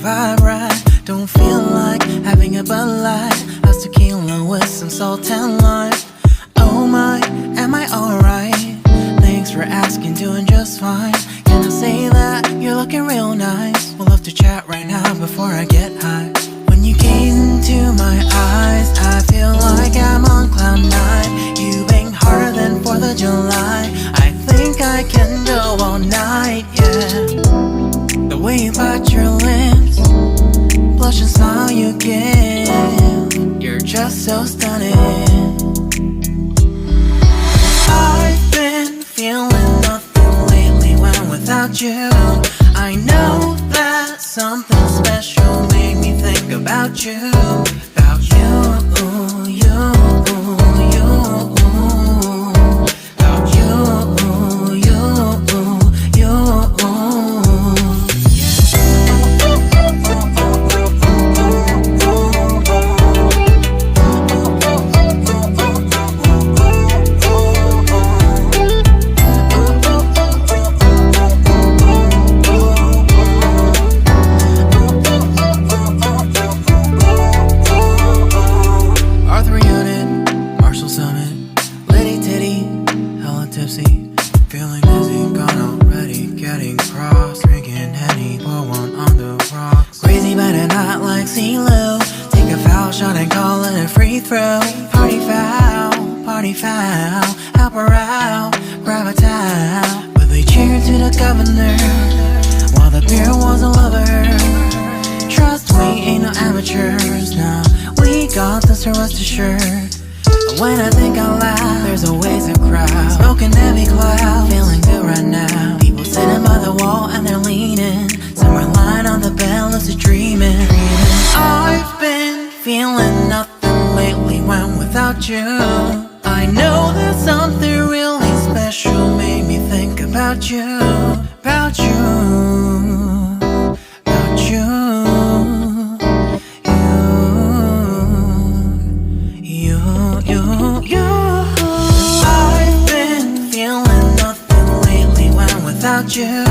vibe right. Don't feel like having a Bud Light, how's tequila with some salt and lime. Oh my, am I alright? Thanks for asking, doing just fine. Can I say that you're looking real nice? We'll love to chat right now before I get high. When you gaze into my eyes, I feel like I'm on cloud nine. You bang harder than 4th of July. I think I can go all night, yeah. The way you bite your lips, blush and smile you give, you're just so stunning. I've been feeling nothing lately when without you. I know that something special made me think about you. About you, you, you. About you, you, you. Feeling dizzy, gone already, getting cross, drinking Henny, pour one on the rocks. Crazy but not like CeeLo, take a foul shot and call it a free throw. Party foul, help her out, grab a towel. But they cheered to the governor, while the beer was a lover. Trust me, ain't no amateurs, nah, we got this, so rest assured. When I think out loud, there's always a crowd, smoking heavy cloud, feeling good right now. People sitting by the wall and they're leaning, some are lying on the bed, lucid dreaming. I've been feeling nothing lately when without you. I know that something really special made me think about you. About you, about you. I've been feeling nothing lately when without you.